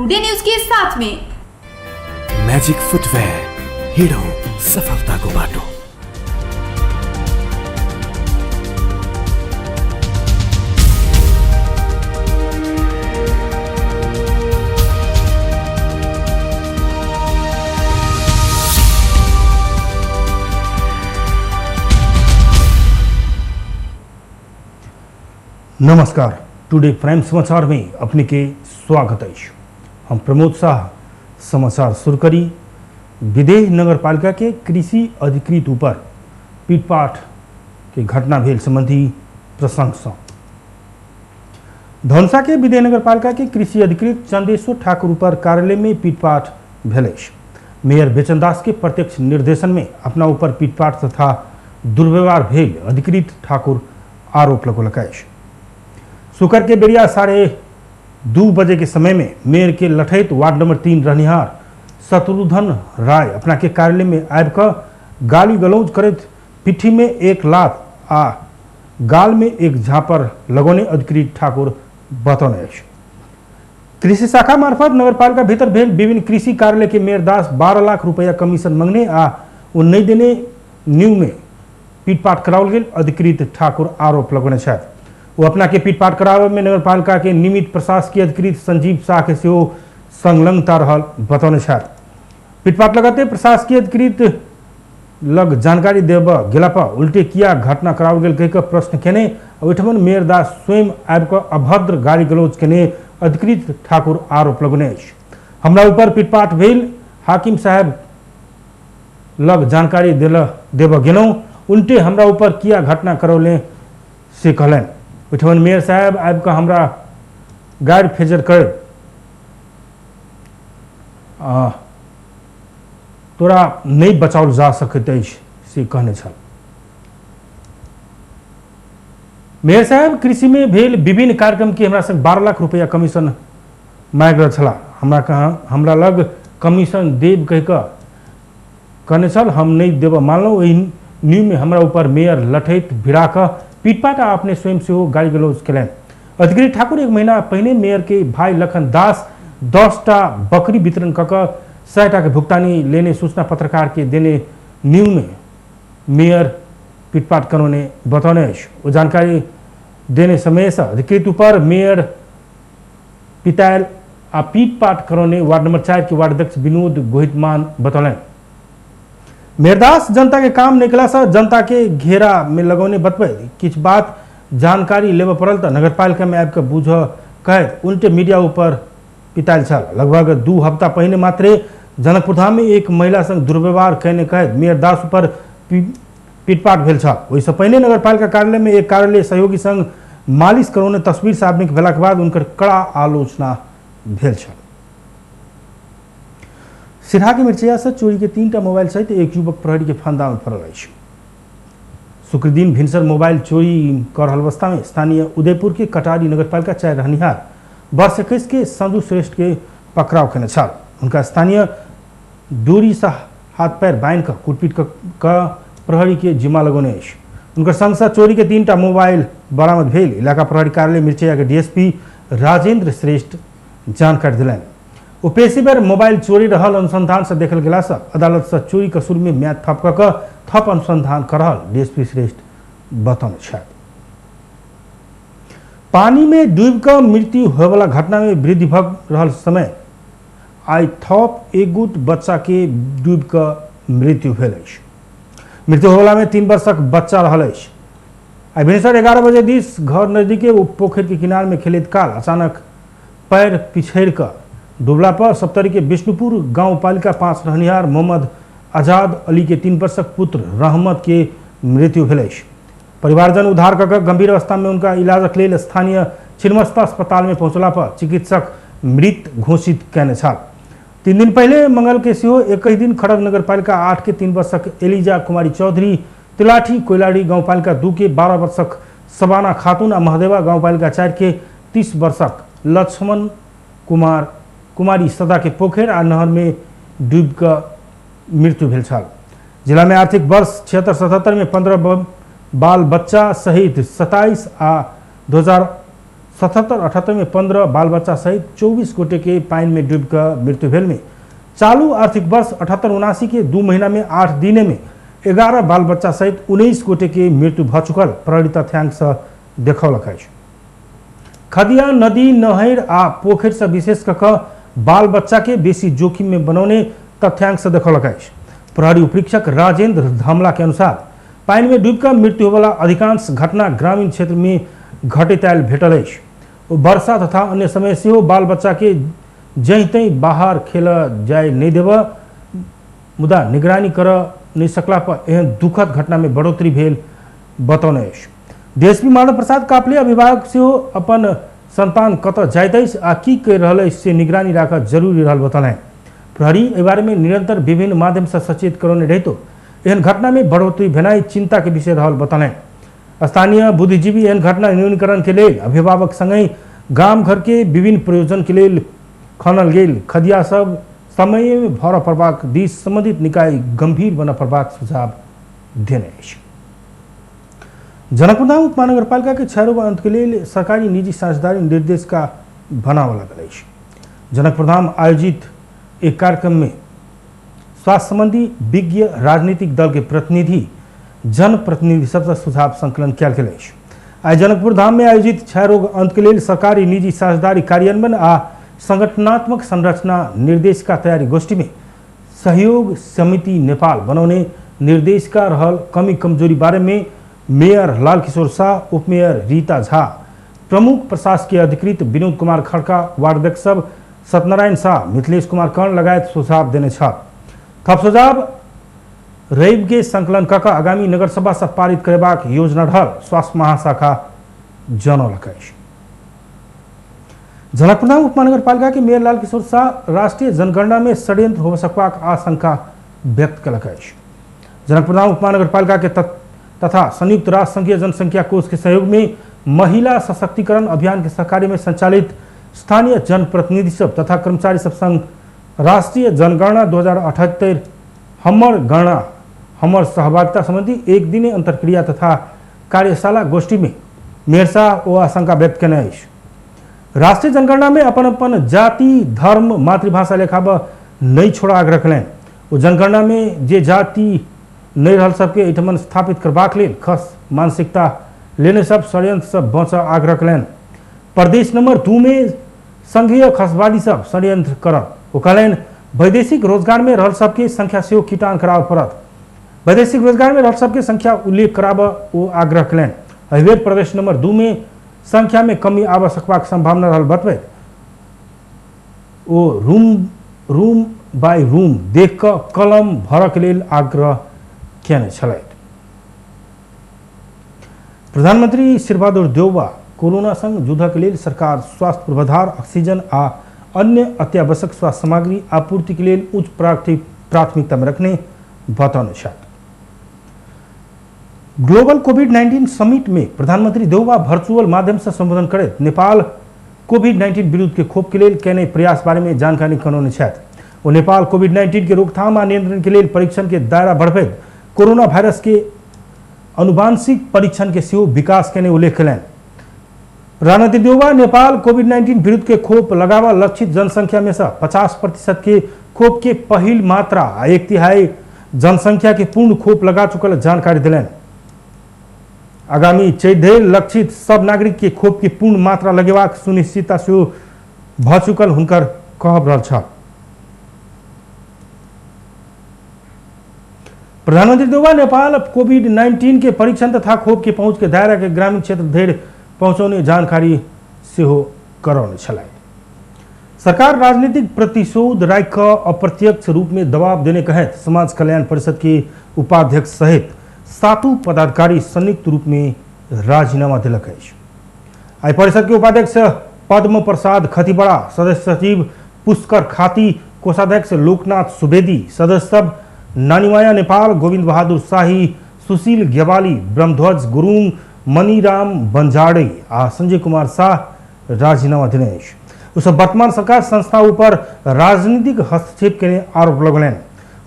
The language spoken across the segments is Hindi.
टुडे न्यूज के साथ में। मैजिक फुटवेयर, हिड़ो सफलता को बाटो। नमस्कार, टुडे प्राइम समाचार में अपने के स्वागत है। हम प्रमोद शाह समाचार शुरू करी। विदेह नगर पालिका के कृषि अधिकृत ऊपर पीटपाट के घटना भेल संबंधी प्रशंसा। धनुषा के विदेह नगर पालिका के कृषि अधिकृत चंदेश्वर ठाकुर ऊपर कार्यालय में पीटपाट भेल। मेयर बेचनदास के प्रत्यक्ष निर्देशन में अपना ऊपर पीटपाट तथा दुर्व्यवहार भेल अधिकृत ठाकुर आरोप लगौलक। शुक्र के बेरिया 2:30 बजे के समय में मेयर के लठैत वार्ड नंबर 3 रहनिहार शत्रुघ्न राय अपना के कार्यालय में आबिक गाली गलौज करत पिठी में एक लात आ गाल में एक झापर लगौने अधिकृत ठाकुर बतौने। कृषि शाखा मार्फत नगरपालिका भीतर भेल विभिन्न कृषि कार्यालय के मेयर दास 12 लाख रुपया कमीशन मांगने आ वो नहीं देने न्यू में पीटपाट कराओल गेल अधिकृत ठाकुर आरोप लगौने छथि। वो अपना के पीटपाट करावे में नगरपालिका के नियमित प्रशासकीय अधिकृत संजीव शाह के सेहो संलग्नता रहल बतौने छथि। पीटपाट लगाते प्रशासकीय अधिकृत लग जानकारी देव गेला पर उल्टे किया घटना कराओल गेल कह प्रश्न केने ओठमन मेयर दास स्वयं आबिक अभद्र गाली गलौज केने अधिकृत ठाकुर आरोप लगौने। हमरा ऊपर पीटपाट भेल, हाकिम साहब लग जानकारी देव गेलौं, उल्टे हमरा ऊपर किया घटना करौले से कहलन। उठमन मेयर साहब आबिक हमरा गाड़ फेजर कर तोरा नहीं बचाओल जा सकते से कहने छल। मेयर साहब कृषि में भेल विभिन्न कार्यक्रम के हमरा संग 12 लाख रुपया कमीशन मांग रहा छला। हमरा लग कमीशन देव कह कहने छल, हम नहीं देव मानलो। वही न्यू में हमरा ऊपर मेयर लठैत भिड़ा पीटपाट अपने स्वयं से गाली गलौज कलन। अधिकृत ठाकुर 1 महीना पहले मेयर के भाई लखन दास 10टा बकरी वितरण कर 100 के भुगतानी लेने सूचना पत्रकार के देने न्यू में मेयर पीटपाट करने बतौने। वो जानकारी देने समय से अधिकृत ऊपर मेयर पितायल आ पीटपाट करने वार्ड नंबर 4 के वार्ड अध्यक्ष विनोद गोहितमान बतौलन। मेयरदास जनता के काम निकला सा जनता के घेरा में लगौने बतबे किछ बात जानकारी लेव पड़ल तो नगरपालिका में आबिक बुझ कह उल्टे मीडिया ऊपर पिताल छल। लगभग 2 हफ्ता पहले मात्रे जनकपुर धाम में एक महिला संग दुर्व्यवहार कहने कह मेयरदास ऊपर पीटपाट भेल छल। वैसे पहले नगरपालिका कार्यालय में एक कार्यालय सहयोगी संग मालिश करौने तस्वीर सार्वजनिक भेला के बाद उनकर कड़ा आलोचना भेल छल। सिरहा के मिर्चिया से चोरी के 3टा मोबाइल सहित एक युवक प्रहरी के फंदा में पड़ल। शुक्र दिन भिनसर मोबाइल चोरी कर अवस्था में स्थानीय उदयपुर के कटारी नगरपालिका 4 रहनिहार वर्ष 21 के संजू श्रेष्ठ के पकड़ाव केने छल। उनका स्थानीय दूरी से हाथ पैर बांध कर कुटपीट का प्रहरी के जिम्मा लगौने। उनकर संग से चोरी के 3टा मोबाइल बरामद भेल। इलाका प्रहरी कार्यालय मिर्चिया के डीएसपी राजेंद्र श्रेष्ठ जानकारी दिलन। वो पेशेवर मोबाइल चोरी रहल अनुसंधान से देखल गेला से अदालत से चोरी कसूर में म्याद थप अनुसंधान कर डीएसपी श्रेष्ठ बतौने छथि। पानी में डूब कर मृत्यु होय वाला घटना में वृद्धि भ रहल समय आई थप एक गुट बच्चा के डूब कर मृत्यु भेल। मृत्यु होय वाला में 3 वर्षक बच्चा रहल। आई भिनसर 11 बजे दिस घर नजदीके पोखर के किनार में खेलत काल अचानक पैर पिछड़ कर डूबला पर सप्तरी के विष्णुपुर गांव पालिका 5 रहनिहार मोहम्मद आजाद अली के 3 वर्षक पुत्र रहमत के मृत्यु भेल। परिवारजन उद्धार कर गंभीर अवस्था में उनका इलाजक लेल स्थानीय छिन्नमस्ता अस्पताल में पहुंचला पर चिकित्सक मृत घोषित कैने छल। 3 दिन पहले मंगल के सेहो एक ही दिन खड़ग नगर पालिका 8 के 3 वर्षक एलिजा कुमारी चौधरी, तिलाठी कोयलाड़ी गाँव पालिका 2 के 12 वर्षक सबाना खातून आ महदेवा गाँव पालिका 4 के 30 वर्षक लक्ष्मण कुमारी सदा के पोखर आ नहर में डूब कर मृत्यु भेल छल। जिला में आर्थिक वर्ष 76-77 में 15 बाल बच्चा सहित 27 आ 77-78 में 15 बाल बच्चा सहित 24 गोटे के पानी में डूबकर मृत्यु भेल में चालू आर्थिक वर्ष 78-79 के 2 महीना में 8 दिन में 11 बाल बच्चा सहित 19 गोटे के मृत्यु भ चुकल प्रहरी तथ्यांश देखौलक अछि। खदिया नदी नहर आ पोखर से विशेष कऽ बाल बच्चा के बेसी जोखिम में बनौने तथ्यांश देखौलक अछि। प्रहरी उपरीक्षक राजेंद्र धमला के अनुसार पानी में डूबकर मृत्यु होवला अधिकांश घटना ग्रामीण क्षेत्र में घटितायल भेटल अछि। वर्षा तथा अन्य समय से बाल बच्चा के जहीं तहीं बाहर खेल जाए नहीं देव मुदा निगरानी कर नहीं सकला पर एहन दुखद घटना में बढ़ोतरी भेल बतौने अछि। डीएसपी मानव प्रसाद कापले अभिभावक से अपन संतान कत जाइत अछि आ की कर रहल अछि से निगरानी राखब जरूरी रहल बतौलनि। प्रहरी एहि बारे में निरंतर विभिन्न माध्यम से सचेत करौने रहितो एहन घटना में बढ़ोतरी भेनाई चिंता के विषय रहल बतौलनि। स्थानीय बुद्धिजीवी एहन घटना न्यूनीकरण के लिए अभिभावक संगे गाम घर के विभिन्न प्रयोजन के लिए खनल गेल खदिया सब समय में भर पड़बाक दिस संबंधित निकाय गंभीर बन पड़बाक सुझाव देने अछि। जनकपुर उपमहानगरपालिका के 6 रोग अंत के लिए सरकारी निजी साझेदारी निर्देश का बनाव लगल अछि। जनकपुर धाम आयोजित एक कार्यक्रम में स्वास्थ्य संबंधी विज्ञ राजनीतिक दल के प्रतिनिधि जनप्रतिनिधि सबसे सुझाव संकलन कयल गेल अछि। आज जनकपुर धाम में आयोजित 6 रोग अंत के लिए सरकारी निजी साझेदारी कार्यान्वयन आ संगठनात्मक संरचना निर्देश का तैयारी गोष्ठी में सहयोग समिति नेपाल बनौने निर्देश का रहल कमी कमजोरी बारे में मेयर लाल किशोर शाह, उपमेयर रीता झा, प्रमुख प्रशासकीय अधिकृत विनोद कुमार खड़का, वार्ड अध्यक्ष सब सत्यनारायण शाह, मिथिलेश कुमार कर्ण लगायत सुझाव देने छ। थप सुझाव रैब के संकलन कऽ आगामी नगरसभा से पारित करेबाक योजना रहल स्वास्थ्य महाशाखा जनौलक अछि। जनकपुर उपमहानगरपालिका के मेयर लाल किशोर शाह राष्ट्रीय जनगणना में षड्यंत्र हो सकबाक आशंका व्यक्त कयलक अछि। जनकपुर उपमहानगरपालिका के तथा संयुक्त राष्ट्र संघीय जनसंख्या कोष के सहयोग में महिला सशक्तिकरण अभियान के सहकार्य में संचालित स्थानीय जनप्रतिनिधि सब तथा कर्मचारी सब संघ राष्ट्रीय जनगणना 2078 हमर गणना हमर सहभागिता संबंधी एक दिने अंतरक्रिया तथा कार्यशाला गोष्ठी में मेयर शाह ओ आशंका व्यक्त केने अछि। राष्ट्रीय जनगणना में अपन जाति धर्म मातृभाषा लेखाब नहीं छोड़ा आग्रह कयलनि। ओ जनगणना में जे जाति नहीं रहल सबके एहिठमन स्थापित करबाक लेल खस मानसिकता लेने सब षड्यंत्र सब बच आग्रह कयलनि। प्रदेश नंबर 2 में संघीय खसवादी सब षड्यंत्र करत। ओ कहलनि वैदेशिक रोजगार में रहल सबके संख्या से कीटान कराब पड़त। वैदेशिक रोजगार में रहल सबके संख्या उल्लेख कराब ओ आग्रह कयलनि। एहि बेर प्रदेश नंबर 2 में संख्या में कमी आब सकबाक संभावना रहल बतबैत ओ रूम बाय रूम देख कऽ कलम भरक लेल आग्रह केने छलथि। प्रधानमंत्री शेरबहादुर देउवा कोरोना संग युद्धक लेल सरकार स्वास्थ्य पूर्वाधार ऑक्सीजन आ अन्य अत्यावश्यक स्वास्थ्य सामग्री आपूर्ति के लिए उच्च प्राथमिकता में रखने बतौने छथि। ग्लोबल कोविड-19 समिट में प्रधानमंत्री देउवा वर्चुअल माध्यम से संबोधन करते नेपाल कोविड-19 विरुद्ध के खोप के लिए केने प्रयास बारे में जानकारी करौने छथि। वो नेपाल कोविड-19 के रोकथाम आ नियंत्रण के लिए परीक्षण के दायरा बढ़बैत कोरोना वायरस के अनुवांशिक परीक्षण के सेहो विकास केने उल्लेख कयलनि। प्रधानमंत्री देउवा नेपाल कोविड-19 विरुद्ध के खोप लगावा लक्षित जनसंख्या में से 50% के खोप के पहिल मात्रा आ 1/3 जनसंख्या के पूर्ण खोप लगा चुकल जानकारी दिलनि। आगामी 14 लक्षित सब नागरिक के खोप के पूर्ण मात्रा लगेबाक सुनिश्चितता से भ चुकल हुनकर कहब रहल छ। प्रधानमंत्री देउवा नेपाल कोविड-19 के परीक्षण तथा खोप के पहुंच के दायरा के ग्रामीण क्षेत्र धरि पहुंचाउने जानकारी सेहो करौने छलथि। सरकार राजनीतिक प्रतिशोध राखि कऽ अप्रत्यक्ष रूप में दबाव देने कहैत समाज कल्याण परिषद के उपाध्यक्ष सहित 7 पदाधिकारी संयुक्त रूप में राजीनामा दिलक अछि। आई परिषद के उपाध्यक्ष पद्म प्रसाद खतिवड़ा, सदस्य सचिव पुष्कर खाती, कोषाध्यक्ष लोकनाथ सुवेदी, सदस्य सब नानीमाया नेपाल, गोविंद बहादुर शाही, सुशील गेवाली, ब्रह्मध्वज गुरुङ, मणिराम बंजाड़े आ संजय कुमार शाह राजीनामा दिने अछि। उसब वर्तमान सरकार संस्था ऊपर राजनीतिक हस्तक्षेप के आरोप लगौलनि।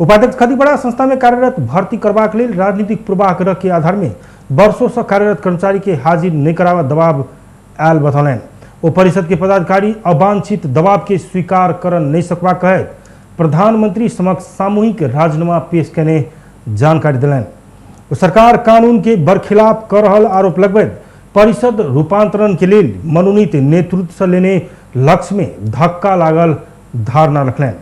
उपाध्यक्ष खतिवड़ा संस्था में कार्यरत भर्ती करबाक लेल राजनीतिक पूर्वाग्रह के आधार में वर्षों से कार्यरत कर्मचारी के हाजिर नहीं करावा दबाव आयल बतौलनि। वो परिषद के पदाधिकारी अवांछित दबाव के स्वीकार कर नहीं सकवा कहे प्रधानमंत्री समक्ष सामूहिक राजीनामा पेश करने जानकारी दिलन। सरकार कानून के बरखिलाफ कर रहल आरोप लगभग परिषद रूपांतरण के लिए मनोनीत नेतृत्व से लेने लक्ष्य में धक्का लागल धारणा रखलें।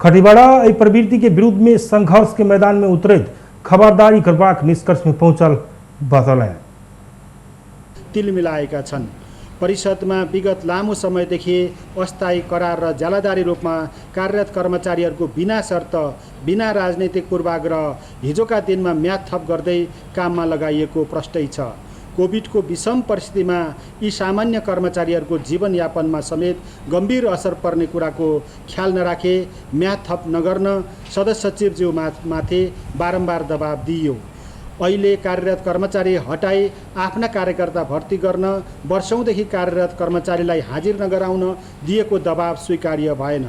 खटीवाड़ा एहि प्रवृत्ति के विरुद्ध में संघर्ष के मैदान में उतरैत खबरदारी करबाक निष्कर्ष में पहुंचल बतौलें। तिल मिलाएका छन्। परिषदमा विगत लामो समयदेखि अस्थायी करार र जालादारी रूपमा कार्यरत कर्मचारीहरूको बिना शर्त बिना राजनैतिक पूर्वाग्रह हिजोका दिनमा म्याद थप गर्दै काममा लगाइएको प्रष्टै छ। कोभिडको विषम परिस्थितिमा यी सामान्य कर्मचारीहरूको जीवनयापनमा समेत गम्भीर असर पर्ने कुराको ख्याल नराखे म्याद थप नगर्न सदस्य सचिवज्यू माथि बारम्बार दबाब दिइयो। अहिले कार्यरत कर्मचारी हटाई आफ्ना कार्यकर्ता भर्ती गर्न वर्षौंदेखि कार्यरत कर्मचारीलाई हाजिर नगराउन दिएको दबाब स्वीकार्य भएन।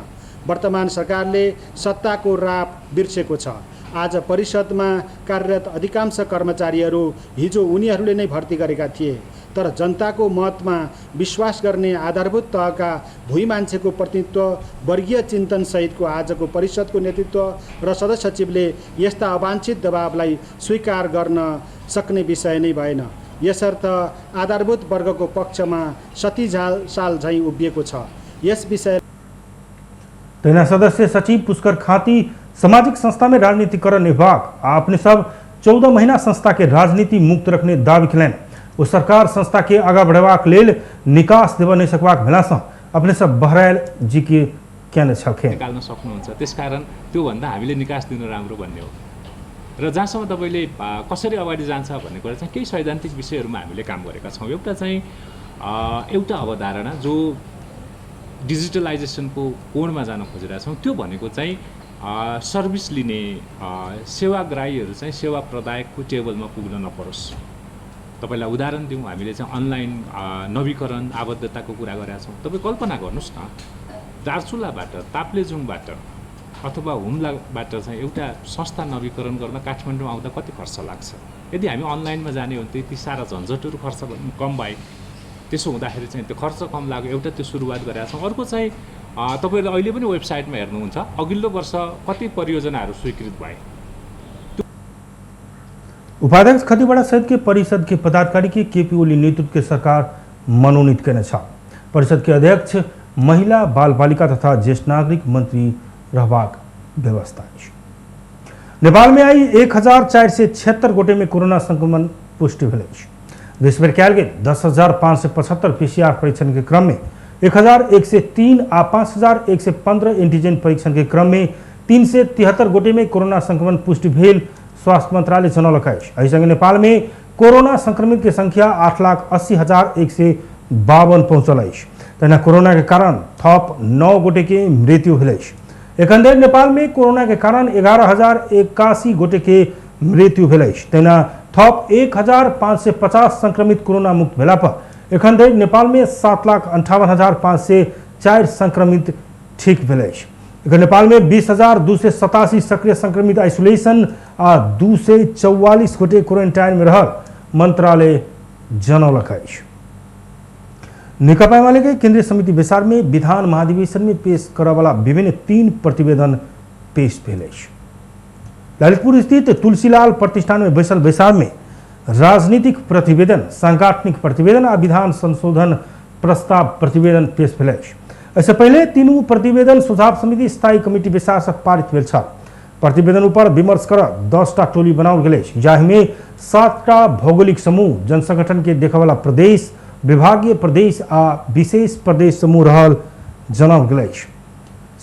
वर्तमान सरकारले सत्ताको राप बिर्सेको छ। आज परिषदमा कार्यरत अधिकांश कर्मचारीहरू हिजो उनीहरूले नै भर्ती गरेका थिए, तर जनताको मतमा विश्वास गर्ने आधारभूत तहका भुइँ मान्छेको प्रतिनिधित्व वर्गीय चिन्तन सहितको आजको परिषदको नेतृत्व र सदस्य सचिवले यस्ता अवांछित दबावलाई स्वीकार गर्न सक्ने विषय नै भएन। यसर्थ आधारभूत वर्गको पक्षमा सती साल झैँ उभिएको छ। यस विषय तेना सदस्य सचिव पुष्कर खाती सामाजिक संस्था में राजनीतिकरण विभाग अपने सब 14 महीना संस्था के राजनीति मुक्त रखने दावी किलन। वो सरकार संस्था के आगा बढ़ावाक लेल निकास देव नहीं सकवाक भेलासँ अपने सब बहरायल जी के कहने छलखे निकाल्न सक्नुहुन्छ। त्यसकारण त्यो भन्दा हामीले निकास दिन राम्रो भन्ने हो र जहाँसम्म तपाईले कसरी अगाडि जान्छ भन्ने कुरा चाहिँ केही सैद्धान्तिक विषयहरूमा हामीले काम गरेका छौँ। एउटा चाहिँ एउटा अवधारणा जो डिजिटलाइजेसनको कोणमा जान खोजिरहेका छौँ त्यो भनेको चाहिँ सर्भिस लिने सेवाग्राहीहरू चाहिँ सेवा प्रदायकको टेबलमा पुग्न नपरोस्। तपाईलाई उदाहरण दिउँ, हामीले चाहिँ अनलाइन नवीकरण आबद्धताको कुरा गरेका छौँ। तपाईँ कल्पना गर्नुहोस् न, दार्चुलाबाट ताप्लेजुङबाट अथवा हुम्लाबाट चाहिँ एउटा संस्था नवीकरण गर्न काठमाडौँ आउँदा कति खर्च लाग्छ। यदि हामी अनलाइनमा जाने हो भने त्यति सारा झन्झटहरू खर्च कम भए। त्यसो हुँदाखेरि चाहिँ त्यो खर्च कम लाग्यो। एउटा त्यो सुरुवात गरेका छौँ। अर्को चाहिँ तपाईहरुले अहिले पनि वेबसाइटमा हेर्नुहुन्छ अघिल्लो वर्ष कति परियोजनाहरू स्वीकृत भए। उपाध्यक्ष खतीवाड़ा सहित के परिषद के पदाधिकारी के केपी ओली नेतृत्व के सरकार मनोनीत करने छ। परिषद के अध्यक्ष महिला बाल बालिका तथा ज्येष्ठ नागरिक मंत्री रहबाक व्यवस्था है। नेपाल में आई 1476 गोटे में कोरोना संक्रमण पुष्टि भेल। देशभर कयल गेल 10,575 पीसीआर परीक्षण के क्रम में 1,103 आ 5,115 एंटीजन परीक्षण के क्रम में 373 गोटे में कोरोना संक्रमण पुष्टि भेल स्वास्थ्य मंत्रालय जनौलक अछि। एहि संगे नेपाल में कोरोना संक्रमित के संख्या 8,80,152 पहुंचल अछि। तहिना कोरोना के कारण थप 9 गोटे के मृत्यु भेल अछि। एखन धरि नेपाल में कोरोना के कारण 11,081 गोटे के मृत्यु भेल अछि। तहिना थप 1,550 संक्रमित कोरोना मुक्त भेला पर एखन धरि नेपाल में 7,58,504 संक्रमित ठीक भेल अछि। एखन नेपाल में 20,287 सक्रिय संक्रमित आइसोलेशन आ 244 गोटे क्वारेंटाइन में रहल मंत्रालय जनौलक अछि। नेकपा एमाले के केंद्रीय समिति बेसार में विधान महाधिवेशन में पेश करय वाला विभिन्न 3 प्रतिवेदन पेश भेल अछि। ललितपुर स्थित तुलसीलाल प्रतिष्ठान में बैसल बेसार में राजनीतिक प्रतिवेदन, सांगठनिक प्रतिवेदन आ विधान संशोधन प्रस्ताव प्रतिवेदन पेश भेल अछि। इससे पहले तीनों प्रतिवेदन सुझाव समिति स्थायी कमिटी बेसार से पारित भेल छल। प्रतिवेदन पर विमर्श कर 10टा टोली बनाओल गेल अछि, जाहि में 7टा भौगोलिक समूह, जनसंगठन के देखय वाला प्रदेश, विभागीय प्रदेश आ विशेष प्रदेश समूह रहल जनाओल गेल अछि।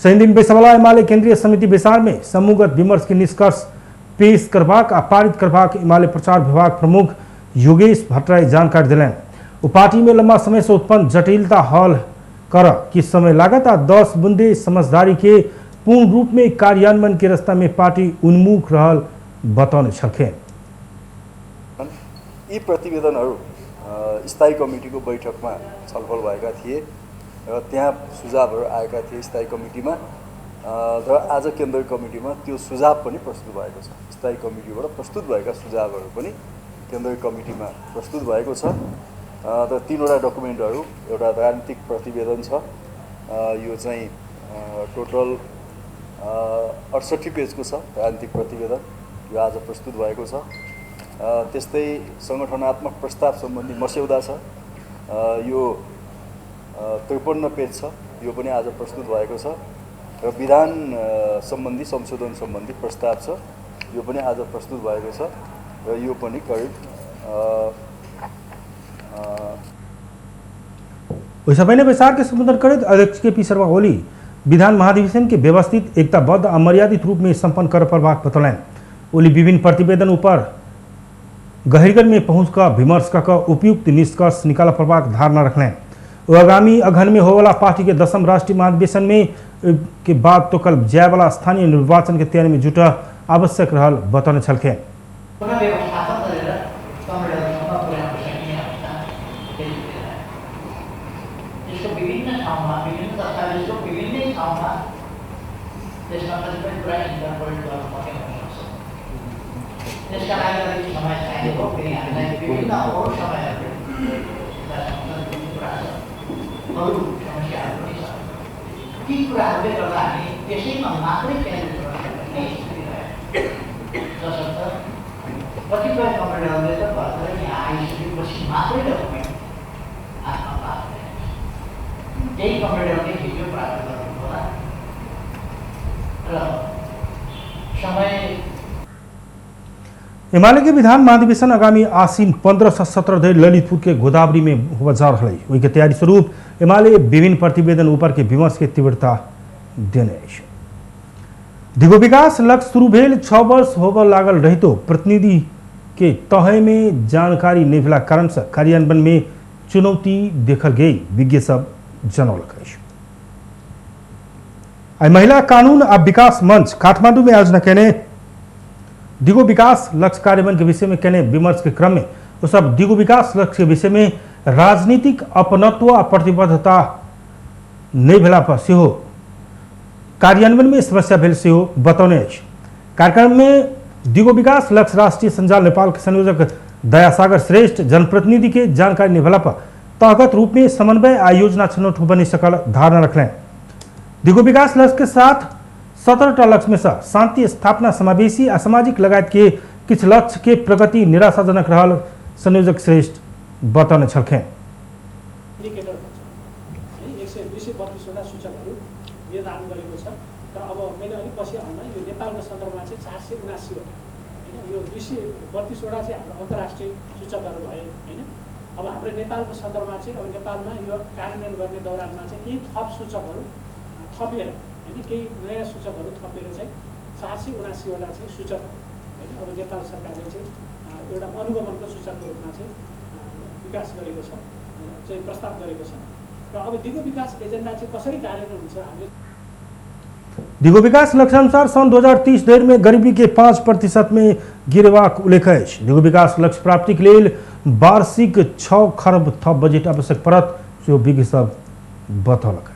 शनि दिन बैसवाला एमाले केंद्रीय समिति बेसार में समूहगत विमर्श के निष्कर्ष पेश करबाक आ पारित करबाक एमाले प्रचार विभाग प्रमुख योगेश भट्टराई जानकारी दिलैन। ओ पार्टी में लंबा समय से उत्पन्न जटिलता हल कर किस समय लागत आ 10 बुंदे समझदारी के पूर्ण रूप में कार्यान्वयन के रास्ता में पार्टी उन्मुख रहल बताउने छलखेन। यी प्रतिवेदनहरू स्थायी कमिटीको बैठकमा छलफल भएका थिए र त्यहाँ सुझावहरू आएका थिए स्थायी कमिटीमा र आज केन्द्रीय कमिटीमा त्यो सुझाव पनि प्रस्तुत भएको छ। स्थायी कमिटीबाट प्रस्तुत भएका सुझावहरू पनि केन्द्रीय कमिटीमा प्रस्तुत भएको छ र 3वटा डकुमेन्टहरू एउटा राजनीतिक प्रतिवेदन छ, यो चाहिँ टोटल 68 पेजको छ राजनीतिक प्रतिवेदन, यो आज प्रस्तुत भएको छ। त्यस्तै सङ्गठनात्मक प्रस्ताव सम्बन्धी मस्यौदा छ, यो 53 पेज छ, यो पनि आज प्रस्तुत भएको छ। र विधान सम्बन्धी संशोधन सम्बन्धी प्रस्ताव छ, यो पनि आज प्रस्तुत भएको छ र यो पनि करिब उस समय ने विचार के संबोधन करे अध्यक्ष के शर्मा ओली विधान महाधिवेशन के व्यवस्थित एकताबद्ध अमर्यादित रूप में संपन्न कर प्रभाग बतौलन। ओली विभिन्न प्रतिवेदन ऊपर गहिरगढ़ में पहुंचकर विमर्श कर उपयुक्त निष्कर्ष निकाला प्रभाग धारणा रखलें। आगामी अगहन में होवाला पार्टी के 10वीं राष्ट्रीय महाधिवेशन में के बाद तो कल जाए वाला स्थानीय निर्वाचन के तैयारी में जुटा आवश्यक रहल बताने छलखे। ती कुराहरूले गर्दा हामी त्यसैमा मात्रै केन्द्रित गर्ने स्थिति रह्यो। जसर्थ कतिपय कम्प्युटरहरूले त भर्खरै यहाँ आइसकेपछि मात्रै डकुमेन्ट हातमा प्राप्त भयो, त्यही कम्प्युटरले हिजो प्राप्त गर्नु होला र समय एमाले के विधान महाधिवेशन आगामी आसीन 15 से 17 धरि ललितपुर के गोदावरी में होगा जा रहा है। वही के तैयारी स्वरूप एमाले विभिन्न प्रतिवेदन ऊपर के विमर्श के तीव्रता देने दिगो विकास लक्ष्य शुरू भेल 6 वर्ष होगा लागल रही तो प्रतिनिधि के तह में जानकारी नहीं भेला कारण से कार्यान्वयन में चुनौती देखल गई विज्ञ सब जनौलक। महिला कानून आ विकास मंच काठमांडू में आयोजना कहने दिगो विकास लक्ष्य कार्यान्वयन के विषय में कहने विमर्श के क्रम में वो सब दिगो विकास लक्ष्य के विषय में राजनीतिक अपनत्व आ प्रतिबद्धता नहीं भेला पर सेहो कार्यान्वयन में समस्या भेल सेहो बतौने। कार्यक्रम में दिगो विकास लक्ष्य राष्ट्रीय संजाल नेपाल के संयोजक दयासागर श्रेष्ठ जनप्रतिनिधि के जानकारी नहीं भेला पर तहगत रूप में समन्वय आ योजना छनौट बनी सकल धारणा रखलें। दिगो विकास लक्ष्य के साथ 17टा लक्ष्य में से शांति स्थापना समावेशी आ सामाजिक लगायत के कुछ लक्ष्य के प्रगति निराशाजनक रहल संयोजक श्रेष्ठ बताउने छलखे। इन्डिकेटर भन्छ 132वटा सूचकहरू निर्धारण गरेको छ र अब मैले अलिक पछि आउँदा यो नेपालको सन्दर्भमा चाहिँ 479 वटा हैन, यो 232वटा चाहिँ हाम्रो अन्तर्राष्ट्रिय सूचकहरू भए हैन। अब हाम्रो नेपालको सन्दर्भमा चाहिँ अब नेपालमा यो कार्यान्वयन गर्ने दौरानमा चाहिँ केही थप सूचकहरू थपेर हैन, केही नयाँ सूचकहरू थपेर चाहिँ 479वटा चाहिँ सूचक हैन अब नेपाल सरकारले चाहिँ एउटा अनुगमनको सूचकको रूपमा चाहिँ विकास गरेको छ, चाहिँ प्रस्ताव गरेको छ र अब दिगो विकास एजेन्डा चाहिँ कसरी कार्यान्वयन हुन्छ हामीले दिगो विकास लक्ष्य अनुसार सन 2030 धरि में गरीबी के 5% में गिरवाक उल्लेख है। दिगो विकास लक्ष्य प्राप्ति के लिए वार्षिक 6 खरब थप बजट आवश्यक परत जो विज्ञ सब बतौलक।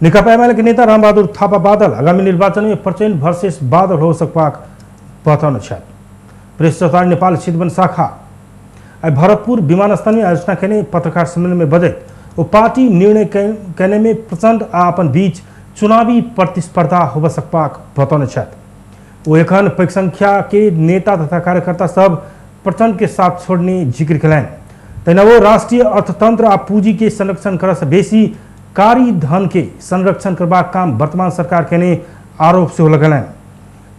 नेकपा एमाले के नेता रामबहादुर थापा बादल आगामी निर्वाचन में प्रचंड वर्सेस बादल हो सकपाक बताउन छ। प्रेस चौतारी नेपाल चितवन शाखा भरतपुर विमानस्थल में आयोजना करने पत्रकार सम्मेलन में बजट वो पार्टी निर्णय कहने में प्रचंड अपन बीच चुनावी प्रतिस्पर्धा हो सकपाक बताउन छ। वो एखन पैघ संख्या के नेता तथा कार्यकर्ता सब प्रचंड के साथ छोड़ने जिक्र कलन। तेना वो राष्ट्रीय अर्थतंत्र आ पूंजी के संरक्षण कर से बेसी कारी धन के संरक्षण करबाक काम वर्तमान सरकार के आरोप से लगलन।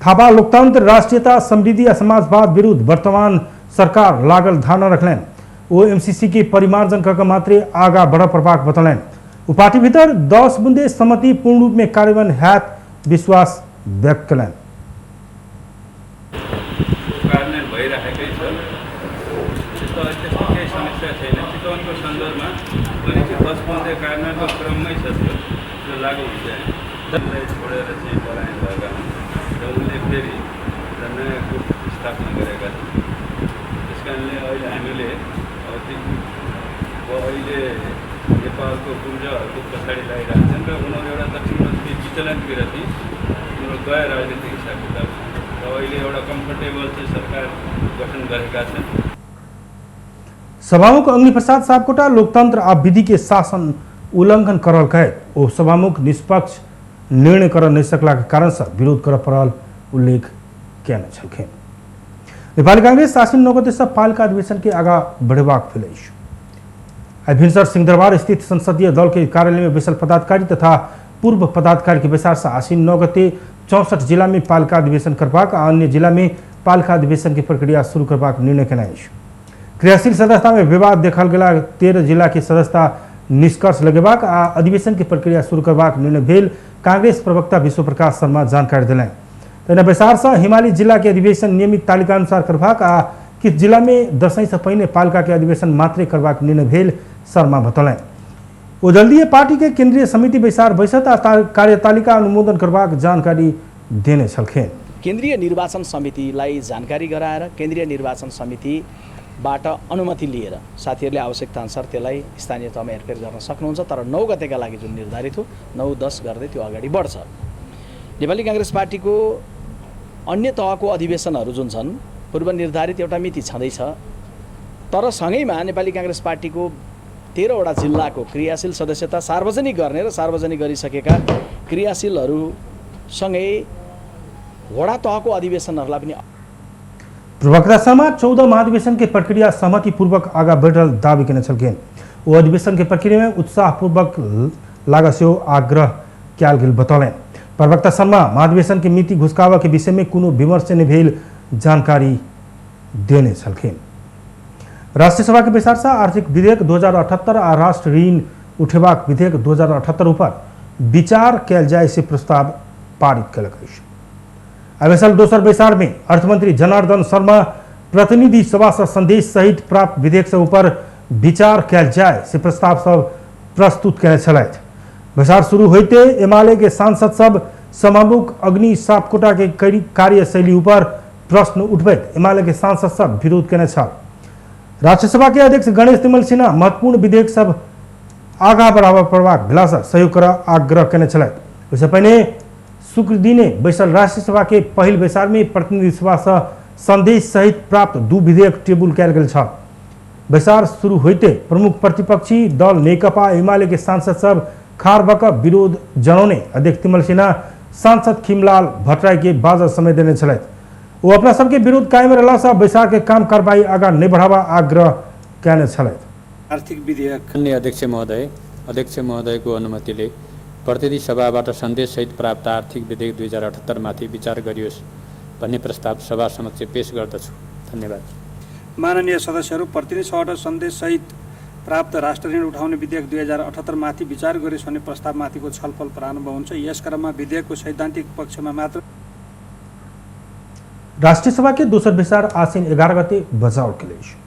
थापा लोकतंत्र राष्ट्रीयता समृद्धि आ समाजवाद विरुद्ध वर्तमान सरकार लागल धारणा रखलन। वो एमसीसी के परिमार्जन करके मात्र आगा बढ़ प्रभाग बतौलन। वो पार्टी भीतर 10 बुंदे सहमति पूर्ण रूप में कार्यान्वयन हैत विश्वास व्यक्त कलन। कार्यान्वयनको क्रममै छ त्यो लागू हुन्छ। दललाई छोडेर चाहिँ पलायन भएका र उनले फेरि नयाँ गुट स्थापना गरेका छन्। त्यस कारणले अहिले हामीले अहिले नेपालको पुञ्जहरूको पछाडि लागिरहेछन् र उनीहरू एउटा दक्षिणपन्थी विचलन विरोधी उनीहरू गैर राजनीतिक हिसाब किताब छन् र अहिले एउटा कम्फर्टेबल चाहिँ सरकार गठन गरेका छन्। सभामुख अग्निप्रसाद सापकोटा लोकतंत्र आ विधि के शासन उल्लंघन करल कहे ओ सभामुख निष्पक्ष निर्णय कर नहीं सकला के कारण से विरोध कर पड़ल उल्लेख कयने छलखिन। नेपाली कांग्रेस आसीन 9 गते से पालिका अधिवेशन के आगा बढ़ेबाक भेलैछ। आई भिनसर सिंहदरबार स्थित संसदीय दल के कार्यालय में बैसल पदाधिकारी तथा पूर्व पदाधिकारी के बैसार से आसीन 9 गते 64 जिला में पालिका अधिवेशन करबाक आ अन्य जिला में पालिका अधिवेशन की प्रक्रिया शुरू करबाक निर्णय कयने अछि। क्रियाशील सदस्यता में विवाद देखल गेला 13 जिला के सदस्यता निष्कर्ष लगेबाक आ अधिवेशन की प्रक्रिया शुरू करबाक निर्णय भेल कांग्रेस प्रवक्ता विश्व प्रकाश शर्मा जानकारी दिलनि। तेना बैसार से हिमाली जिला के अधिवेशन नियमित तालिका अनुसार करबाक आ किस जिला में दशैं से पहिने पालिका के अधिवेशन मात्रै करबाक निर्णय भेल शर्मा बतौलनि। ओ जल्दी पार्टी के केंद्रीय समिति बैसार बैसत आ कार्यतालिका अनुमोदन करबाक जानकारी देने छलखिन। केन्द्रीय निर्वाचन समितिलाई जानकारी गराएर केन्द्रीय निर्वाचन समितिबाट अनुमति लिएर साथीहरूले आवश्यकता अनुसार त्यसलाई स्थानीय तहमा हेरफेर गर्न सक्नुहुन्छ। तर 9 गतेका लागि जुन निर्धारित हो 9-10 गर्दै त्यो अगाडि बढ्छ। नेपाली कांग्रेस पार्टीको अन्य तहको अधिवेशनहरू जुन छन् पूर्व निर्धारित एउटा मिति छँदैछ। तर सँगैमा नेपाली कांग्रेस पार्टीको 13 वटा जिल्लाको क्रियाशील सदस्यता सार्वजनिक गर्ने र सार्वजनिक गरिसकेका क्रियाशीलहरूसँगै वडा तहको अधिवेशनहरूलाई पनि प्रवक्ता शर्मा 14 महाधिवेशन के प्रक्रिया सहमतिपूर्वक आगा बढ़ल दावी करने छलखिन। वो अधिवेशन के प्रक्रिया में उत्साहपूर्वक लागस्यो आग्रह कयल गेल बतौलनि। प्रवक्ता शर्मा महाधिवेशन के मिति घुसकावा के विषय में कोनो विमर्श नहीं भेल जानकारी देने छलखिन। राष्ट्रीय सभा के बैसार से आर्थिक विधेयक 2078 आ राष्ट्र ऋण उठेबाक विधेयक 2078 ऊपर विचार कयल जाय से प्रस्ताव पारित कयलक अछि। बैसल दोसर बैसार में अर्थमंत्री जनार्दन शर्मा प्रतिनिधि सभा से संदेश सहित प्राप्त विधेयक से ऊपर विचार कयल जाय से प्रस्ताव सब प्रस्तुत कयने छलथि। बैसार शुरू होते एमाले के सांसद सब सभामुख अग्नि सापकोटा के कार्यशैली ऊपर प्रश्न उठबैत एमाले के सांसद सब विरोध कयने छल। राज्यसभा के अध्यक्ष गणेश तिमल सिन्हा महत्वपूर्ण विधेयक सब आगा बढ़ावा पड़बाक भिलासा सहयोग कर आग्रह कयने छलथि। इससे पहले शुक्र दिने बैसल राष्ट्रीय सभा के पहिल बैसार में प्रतिनिधि सभा से संदेश सहित प्राप्त 2 विधेयक टेबुल कयल गेल छल। बैसार शुरू होते प्रमुख प्रतिपक्षी दल नेकपा एमाले के सांसद सब खारबक विरोध जनौने अध्यक्ष तिमल सिन्हा सांसद खिमलाल भट्टराई के बाजा समय देने छलथि। वो अपना सबके विरोध कायम रहला से बैसार के काम कारवाही आगा नहीं बढ़ावा आग्रह कयने छलथि। आर्थिक विधेयक अन्य अध्यक्ष महोदयको अनुमतिले प्रतिनिधि सभाबाट सन्देश सहित प्राप्त आर्थिक विधेयक 2078 माथि विचार गरियोस् भन्ने प्रस्ताव सभा समक्ष पेश गर्दछु। धन्यवाद। माननीय सदस्यहरू, प्रतिनिधि सभाबाट सन्देश सहित प्राप्त राष्ट्र ऋण उठाउने विधेयक 2078 माथि विचार गरियोस् भन्ने प्रस्तावमाथिको छलफल प्रारम्भ हुन्छ। यस क्रममा विधेयकको सैद्धान्तिक पक्षमा मात्र राष्ट्रीय सभा के दोसर बैसार आसीन 11 गते बजाउल गेल।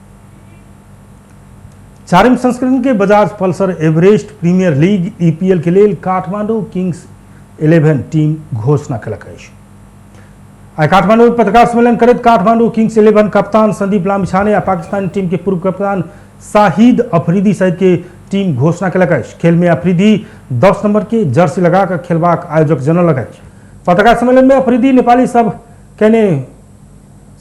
4वीं संस्करण के Bajaj Pulsar Everest premier league EPL के लिए काठमांडू किंग्स 11 टीम घोषणा कयलक अछि। आई काठमांडू में पत्रकार सम्मेलन करते काठमांडू किंग्स 11 कप्तान संदीप लामिछाने आ पाकिस्तानी टीम के पूर्व कप्तान शाहिद अफरीदी सहित के टीम घोषणा कयलक अछि। खेल में अफरीदी 10 नंबर के जर्सी लगाकर खेलबाक आयोजक जनौलक अछि। पत्रकार सम्मेलन में अफरीदी नेपाली सब कहने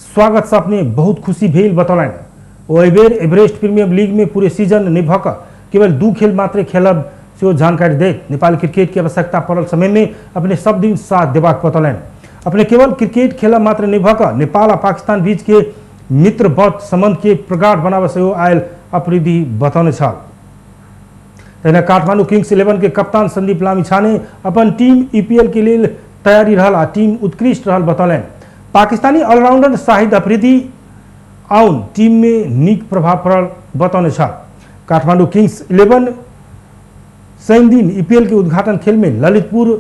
स्वागत से अपने बहुत खुशी भेल बतौलनि। ओ एबेर एवरेस्ट प्रीमियर लीग में पूरे सीजन नहीं भक केवल 2 खेल मात्र खेलब से जानकारी दे नेपाली क्रिकेट की आवश्यकता पड़ल समय में अपने सब दिन साथ देबाक बतौलनि। अपने केवल क्रिकेट खेलब मात्र नहीं भक नेपाल और पाकिस्तान बीच के मित्रवत संबंध के प्रगाढ़ बनावे से आयल अफरीदी बतौने छल। तेना काठमांडू किंग्स 11 के कप्तान संदीप लामिछाने अपन टीम EPL के लिए तैयारी रहल आ टीम उत्कृष्ट रहल बतौलनि। पाकिस्तानी ऑलराउंडर शाहिद अफरीदी आउन टीम में नीक प्रभाव पड़ल बतौने छल। काठमांडू किंग्स 11 शनि दिन EPL के उद्घाटन खेल में ललितपुर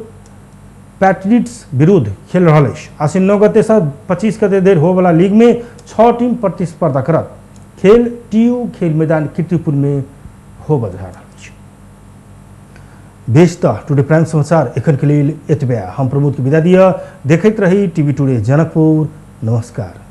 पैट्रियट्स विरुद्ध खेल रहा है। आसीन 9 गते से 25 गते देर हो वाला लीग में 6 टीम प्रतिस्पर्धा करत। खेल TU खेल मैदान कीर्तिपुर में हो बज रहा है। बेचता टुडे प्राइम समाचार एखन के लिए एतबे। हम प्रमोद के विदा दिया। देखते रही TV टुडे जनकपुर। नमस्कार।